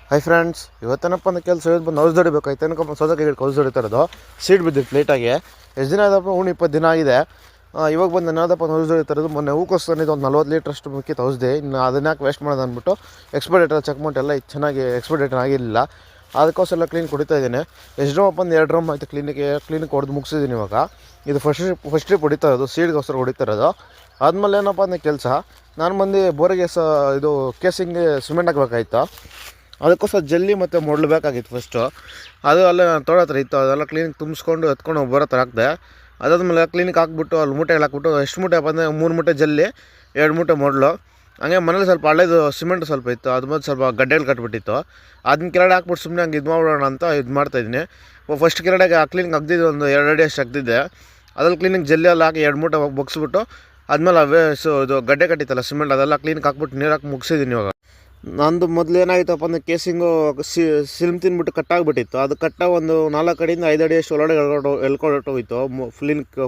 Hi friends, ಇವತ್ತೇನಪ್ಪ ಅಂದ್ರೆ ಕೆಲಸ ಇವತ್ತು ಬಂದು ಔಷಧಿ ಹೊಡಿಬೇಕಾಯ್ತು. ಏನಕ್ಕಪ್ಪ ಸೌದೆಕಾಯಿ ಗಿಡಕ್ಕೆ ಔಷಧಿ ಹೊಡಿತಾ ಇರೋದು. ಸೀಡ್ ಬಿದ್ದಿತ್ತು ಲೇಟಾಗಿ. ಎಷ್ಟು ದಿನ ಆದಪ್ಪ? 20 ದಿನ ಆಗಿದೆ. ಇವಾಗ ಬಂದು ನಾನದಪ್ಪ ಔಷಧಿ ಹೊಡಿತಾ ಇರೋದು. ಮೊನ್ನೆ ಹೂಕೋಸ್ಕರ ಇದು ಒಂದು 40 ಲೀಟ್ರಷ್ಟು ಮುಕ್ಕಿತ್ತು ಔಷಧಿ. ಇನ್ನು ಅದನ್ನ ಯಾಕೆ ವೇಸ್ಟ್ ಮಾಡೋದು ಅಂದ್ಬಿಟ್ಟು ಎಕ್ಸ್ಪೈರಿ ಡೇಟ್ ಚೆಕ್ ಮಾಡಿ ಎಲ್ಲ ಚೆನ್ನಾಗಿ ಎಕ್ಸ್ಪೈರಿ ಡೇಟ್ ಆಗಿರಲಿಲ್ಲ. ಅದಕ್ಕೋಸ್ಕರ ಕ್ಲೀನ್ ಕುಡಿತಾ ಇದ್ದೀನಿ. ಎಷ್ಟು ಡ್ರಮ್ ಬಂದು 2 ಡ್ರಮ್ ಆಯಿತು ಕ್ಲೀನಿಕ್ ಹೊಡೆದು ಮುಗಿಸಿದ್ದೀನಿ. ಇವಾಗ ಇದು ಫಸ್ಟ್ ಟ್ರಿಪ್ ಹೊಡಿತಾ ಇರೋದು, ಸೀಡ್ಗೋಸ್ಕರ ಹೊಡಿತಾ ಇರೋದು. ಆದಮೇಲೆ ಏನಪ್ಪ ಅಂದರೆ ಕೆಲಸ, ನಾನು ಬಂದು ಬೋರಿಗೆ ಇದು ಕೇಸಿಂಗ್ಗೆ ಸಿಮೆಂಟ್ ಹಾಕಬೇಕಾಯ್ತು. ಅದಕ್ಕೋಸ್ಕರ ಜಲ್ಲಿ ಮತ್ತು ಮೊಡ್ಲು ಬೇಕಾಗಿತ್ತು ಫಸ್ಟು. ಅದು ಅಲ್ಲೇ ನಾನು ತೋಟ ಹತ್ರ ಇತ್ತು. ಅದೆಲ್ಲ ಕ್ಲೀನಿಕ್ ತುಂಬಿಸ್ಕೊಂಡು ಎತ್ಕೊಂಡು ಬರೋ ಥರ ಹಾಕಿದೆ. ಅದಾದಮೇಲೆ ಕ್ಲೀನಿಕ್ ಹಾಕ್ಬಿಟ್ಟು ಅಲ್ಲಿ ಮೂಟೆಗಳು ಹಾಕ್ಬಿಟ್ಟು ಎಷ್ಟು ಮೂಟೆ ಬಂದರೆ 3 ಮೂಟೆ ಜಲ್ಲಿ, 2 ಮೂಟೆ ಮೊಡ್ಲು. ಹಂಗೆ ಮನೇಲಿ ಸ್ವಲ್ಪ ಹಳೇದು ಸಿಮೆಂಟ್ ಸ್ವಲ್ಪ ಇತ್ತು, ಅದು ಮತ್ತು ಸ್ವಲ್ಪ ಗಡ್ಡೆಗಳು ಕಟ್ಬಿಟ್ಟಿತ್ತು. ಅದನ್ನ ಕೆಳಗಡೆ ಹಾಕ್ಬಿಟ್ಟು ಸುಮ್ಮನೆ ಹಂಗೆ ಇದು ಮಾಡೋಣ ಅಂತ ಇದು ಮಾಡ್ತಾಯಿದ್ದೀನಿ. ಫಸ್ಟ್ ಕೆಳಗಡೆ ಕ್ಲೀನಿಕ್ ಹಾಕ್ದಿದ್ದು ಒಂದು 2 ಅಡಿ ಅಷ್ಟು ಹಾಕ್ತಿದ್ದೆ. ಅದ್ರಲ್ಲಿ ಕ್ಲೀನಿಕ್ ಜಲ್ಲಿ ಎಲ್ಲ ಹಾಕಿ 2 ಮೂಟೆ ಬಗ್ಸ್ಬಿಟ್ಟು ಆದಮೇಲೆ ಇದು ಗಡ್ಡೆ ಕಟ್ಟಿತ್ತಲ್ಲ ಸಿಮೆಂಟ್, ಅದೆಲ್ಲ ಕ್ಲೀನಿಕ್ ಹಾಕ್ಬಿಟ್ಟು ನೀರು ಹಾಕಿ ಮುಗಿಸಿದ್ದೀನಿ. ಇವಾಗ ನಂದು ಮೊದಲು ಏನಾಗಿತ್ತಪ್ಪ ಅಂದರೆ ಕೇಸಿಂಗು ಸಿಲ್ಮ್ ತಿಂದ್ಬಿಟ್ಟು ಕಟ್ಟಾಗ್ಬಿಟ್ಟಿತ್ತು. ಅದು ಕಟ್ಟಾಗ ಒಂದು 4 ಅಡಿಯಿಂದ 5 ಅಡಿ ಅಷ್ಟು ಒಳಗಡೆ ಎಳ್ಕೊಂಡೋಗಿತ್ತು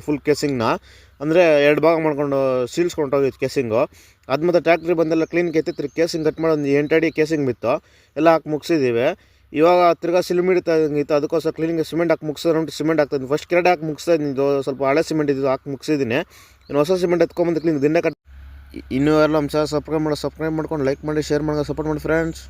ಫುಲ್ ಕೇಸಿಂಗ್ನ. ಅಂದರೆ 2 ಭಾಗ ಮಾಡ್ಕೊಂಡು ಸೀಳ್ಸ್ಕೊಂಡೋಗಿತ್ತು ಕೇಸಿಂಗು. ಅದು ಮತ್ತು ಟ್ಯಾಕ್ಟ್ರಿ ಬಂದೆಲ್ಲ ಕ್ಲೀನಿಕ್ ಎತ್ತಿತ್ತು, ಕೇಸಿಂಗ್ ಕಟ್ ಮಾಡಿ ಒಂದು 8 ಅಡಿ ಕೇಸಿಂಗ್ ಬಿತ್ತು. ಎಲ್ಲ ಹಾಕಿ ಮುಗಿಸಿದ್ದೀವಿ. ಇವಾಗ ತಿರ್ಗಾ ಸಿಲ್ಮ್ ಹಿಡಿತಾ ಇತ್ತು. ಅದಕ್ಕೋಸ್ಕರ ಕ್ಲೀನಿಂಗ್ ಸಿಮೆಂಟ್ ಹಾಕಿ ಮುಗಿಸೋದು ಸಿಮೆಂಟ್ ಹಾಕ್ತಾಯಿದ್ದೀನಿ. ಫಸ್ಟ್ ಕೆರಡೆ ಹಾಕಿ ಮುಗಿಸ್ತಾ ಇದ್ದು, ಸ್ವಲ್ಪ ಹಳೆ ಸಿಮೆಂಟ್ ಇದ್ದು ಹಾಕಿ ಮುಗಿಸಿದ್ದೀನಿ. ಇನ್ನು ಹೊಸ ಸಿಮೆಂಟ್ ಎತ್ಕೊಂಬಂದು ಕ್ಲೀನಿಕ್ ದಿನ ಇನ್ನೂ ಎಲ್ಲ ನಮ್ಮ ಸಬ್ಸ್ಕ್ರೈಬ್ ಮಾಡ್ಕೊಂಡು ಲೈಕ್ ಮಾಡಿ, ಶೇರ್ ಮಾಡಿ, ಸಪೋರ್ಟ್ ಮಾಡಿ ಫ್ರೆಂಡ್ಸ್.